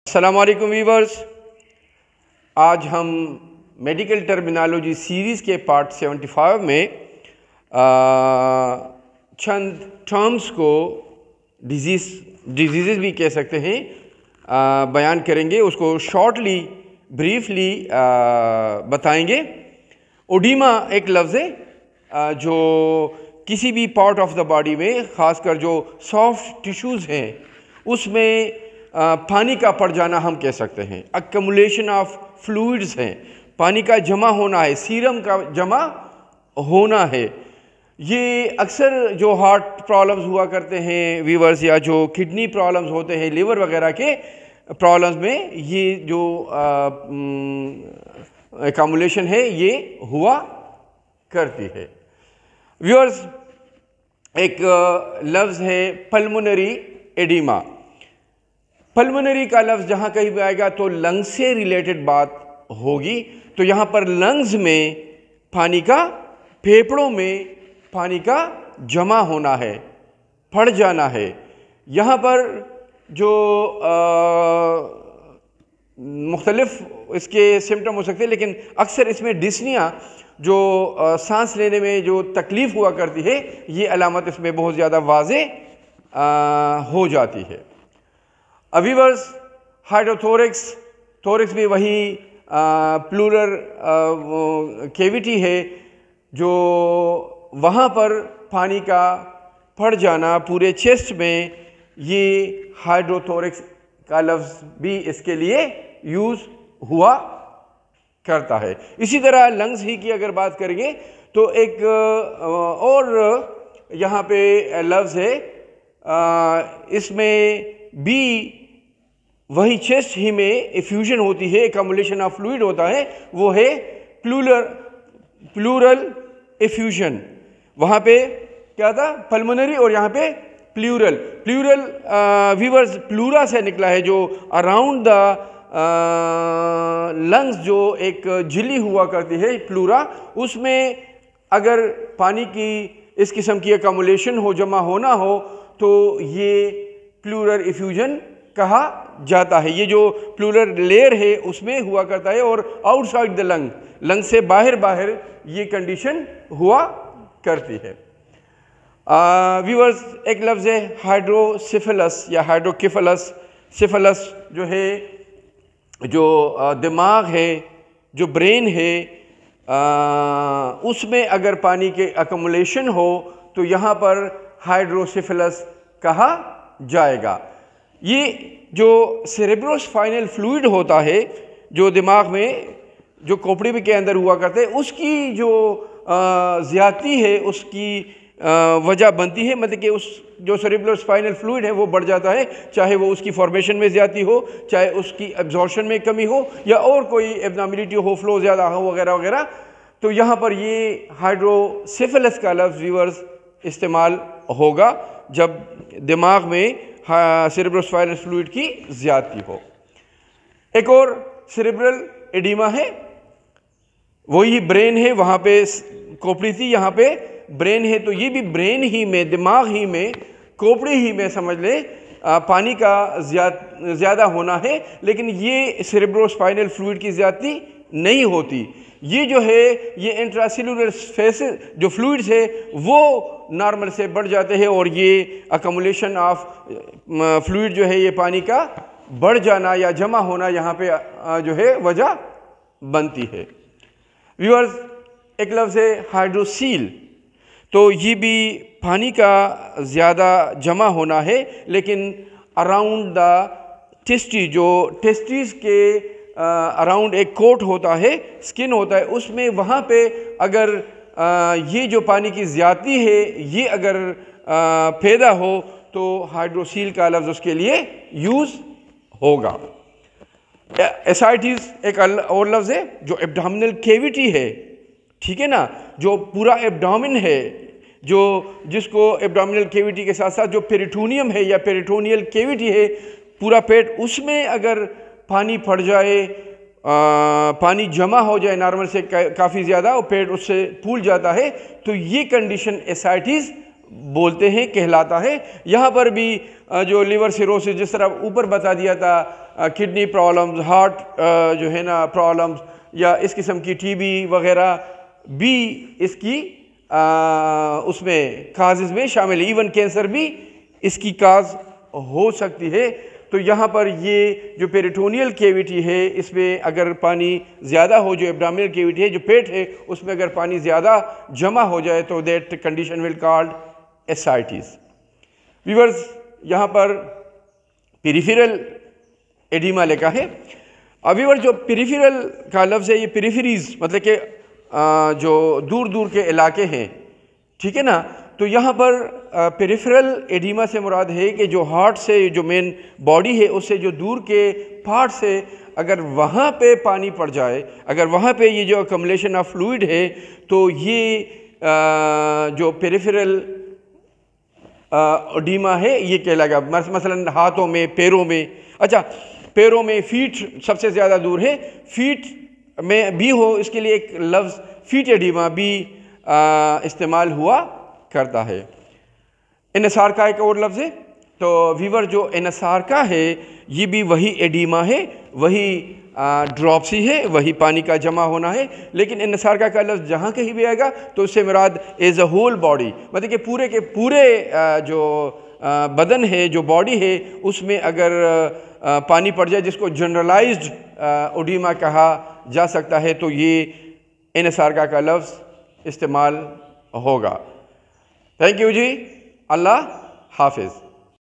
अस्सलामुअलैकुम वीवर्स, आज हम मेडिकल टर्मिनोलॉजी सीरीज़ के पार्ट 75 में चंद टर्म्स को डिजीज़ भी कह सकते हैं बयान करेंगे। उसको शॉर्टली ब्रीफली बताएंगे। ओडीमा एक लफ्ज़ है जो किसी भी पार्ट ऑफ द बॉडी में, ख़ासकर जो सॉफ्ट टिश्यूज़ हैं उसमें पानी का पड़ जाना हम कह सकते हैं। अक्यूमुलेशन ऑफ फ्लूइड्स हैं, पानी का जमा होना है, सीरम का जमा होना है। ये अक्सर जो हार्ट प्रॉब्लम्स हुआ करते हैं वीवर्स, या जो किडनी प्रॉब्लम्स होते हैं, लिवर वगैरह के प्रॉब्लम्स में ये जो अक्यूमुलेशन है ये हुआ करती है। व्यूअर्स, एक लफ्ज़ है पल्मोनरी एडिमा। पल्मोनरी का लफ्ज़ जहाँ कहीं भी आएगा तो लंग्स से रिलेटेड बात होगी। तो यहाँ पर लंग्स में पानी का, फेफड़ों में पानी का जमा होना है, पड़ जाना है। यहाँ पर जो मुख्तलिफ इसके सिम्टम हो सकते हैं, लेकिन अक्सर इसमें डिस्निया जो सांस लेने में जो तकलीफ़ हुआ करती है, ये अलामत इसमें बहुत ज़्यादा वाज़े हो जाती है। वीवर्स, हाइड्रोथोरिक्स, थोरिक्स भी वही प्लूरल कैविटी है जो वहाँ पर पानी का पड़ जाना पूरे चेस्ट में, ये हाइड्रोथोरिक्स का लफ्ज़ भी इसके लिए यूज़ हुआ करता है। इसी तरह लंग्स ही की अगर बात करेंगे तो एक और यहाँ पे लफ्ज़ है, इसमें भी वही चेस्ट ही में इफ्यूजन होती है, एक्यूमुलेशन ऑफ फ्लूइड होता है, वो है प्लूरल इफ्यूजन। वहाँ पे क्या था, पल्मोनरी, और यहाँ पे प्लूरल। वीवर्स, प्लूरा से निकला है, जो अराउंड द लंग्स जो एक झिल्ली हुआ करती है प्लूरा, उसमें अगर पानी की इस किस्म की एक्यूमुलेशन हो, जमा होना हो, तो ये प्लूरल इफ्यूजन कहा जाता है। ये जो प्लूरल लेयर है उसमें हुआ करता है, और आउटसाइड द लंग से बाहर ये कंडीशन हुआ करती है। व्यूअर्स, एक लफ्ज़ है हाइड्रोसिफिलस या हाइड्रोकिफलस। सिफिलस जो है, जो दिमाग है, जो ब्रेन है, उसमें अगर पानी के एक्यूमुलेशन हो तो यहाँ पर हाइड्रोसिफिलस कहा जाएगा। ये जो सेरेब्रोस्पाइनल फ्लूइड होता है, जो दिमाग में, जो खोपड़ी के अंदर हुआ करते हैं, उसकी जो ज़्यादती है, उसकी वजह बनती है, मतलब कि उस जो सेरेब्रोस्पाइनल फ्लूइड है वो बढ़ जाता है, चाहे वो उसकी फॉर्मेशन में ज़्यादती हो, चाहे उसकी एब्जॉर्प्शन में कमी हो, या और कोई एब्नॉर्मलिटी हो, फ्लो ज़्यादा हो वगैरह वगैरह। तो यहाँ पर ये हाइड्रोसिफिलस का लफ्ज़ व्यूअर्स इस्तेमाल होगा जब दिमाग में सेरेब्रोस्पाइनल फ्लूइड की ज़्यादती हो। एक और सेरेब्रल एडिमा है, वही ब्रेन है, वहाँ पे खोपड़ी थी, यहाँ पे ब्रेन है। तो ये भी ब्रेन ही में, दिमाग ही में, खोपड़ी ही में समझ ले पानी का ज़्यादा होना है, लेकिन ये सेरेब्रोस्पाइनल फ्लूइड की ज़्यादती नहीं होती। ये जो है, ये इंट्रासेलुलर स्पेसेस जो फ्लूइड्स है वो नॉर्मल से बढ़ जाते हैं, और ये एक्यूमुलेशन ऑफ फ्लूइड जो है, ये पानी का बढ़ जाना या जमा होना यहाँ पे जो है वजह बनती है। व्यूअर्स, एक लफ्ज़ है हाइड्रोसील। तो ये भी पानी का ज़्यादा जमा होना है, लेकिन अराउंड द टेस्टी, जो टेस्टीज़ के अराउंड एक कोट होता है, स्किन होता है, उसमें वहाँ पे अगर ये जो पानी की ज़्यादती है ये अगर पैदा हो तो हाइड्रोसील का लफ्ज़ उसके लिए यूज़ होगा। एसाइटिस एक और लफ्ज़ है, जो एब्डोमिनल कैविटी है, ठीक है ना, जो पूरा एब्डोमिन है, जो जिसको एब्डोमिनल कैविटी के साथ साथ जो पेरिटोनियम है या पेरिटोनियल कैविटी है, पूरा पेट, उसमें अगर पानी पड़ जाए, पानी जमा हो जाए नॉर्मल से काफ़ी ज़्यादा, और पेट उससे फूल जाता है, तो ये कंडीशन एसाइटिस बोलते हैं, कहलाता है। यहाँ पर भी जो लिवर सिरोसिस जिस तरह ऊपर बता दिया था, किडनी प्रॉब्लम्स, हार्ट जो है ना प्रॉब्लम्स, या इस किस्म की टीबी वगैरह भी इसकी उसमें काजेज़ में शामिल है। इवन कैंसर भी इसकी काज हो सकती है। तो यहाँ पर ये जो पेरिटोनियल कैविटी है, इसमें अगर पानी ज़्यादा हो, जो एब्डोमिनल कैविटी है, जो पेट है, उसमें अगर पानी ज़्यादा जमा हो जाए तो that condition will called ascites. Viewers, यहाँ पर पेरिफेरल एडिमा लिखा है। अब व्यूअर्स, जो पेरिफेरल का लफ्ज़ है, ये पेरिफेरीज मतलब कि जो दूर दूर के इलाके हैं, ठीक है ना। तो यहाँ पर पेरिफेरल एडिमा से मुराद है कि जो हार्ट से, जो मेन बॉडी है, उससे जो दूर के पार्ट से अगर वहाँ पे पानी पड़ जाए, अगर वहाँ पे ये जो अकमलेशन ऑफ फ्लूइड है, तो ये जो पेरिफेरल एडिमा है ये कहलाएगा। मसलन हाथों में, पैरों में, अच्छा पैरों में, फीट सबसे ज़्यादा दूर है, फीट में भी हो, इसके लिए एक लफ्ज़ फीट एडिमा भी इस्तेमाल हुआ करता है। इनसार का एक और लफ्ज़ है। तो वीवर, जो इनसार का है ये भी वही एडिमा है, वही ड्रॉप्सी है, वही पानी का जमा होना है। लेकिन इनसार का लफ्ज़ जहाँ कहीं भी आएगा तो उससे मुराद एज अ होल बॉडी, मतलब कि पूरे के पूरे जो बदन है, जो बॉडी है, उसमें अगर पानी पड़ जाए, जिसको जनरलाइज्ड ओडीमा कहा जा सकता है, तो ये इनसार का लफ्ज़ इस्तेमाल होगा। थैंक यू जी। अल्लाह हाफिज़।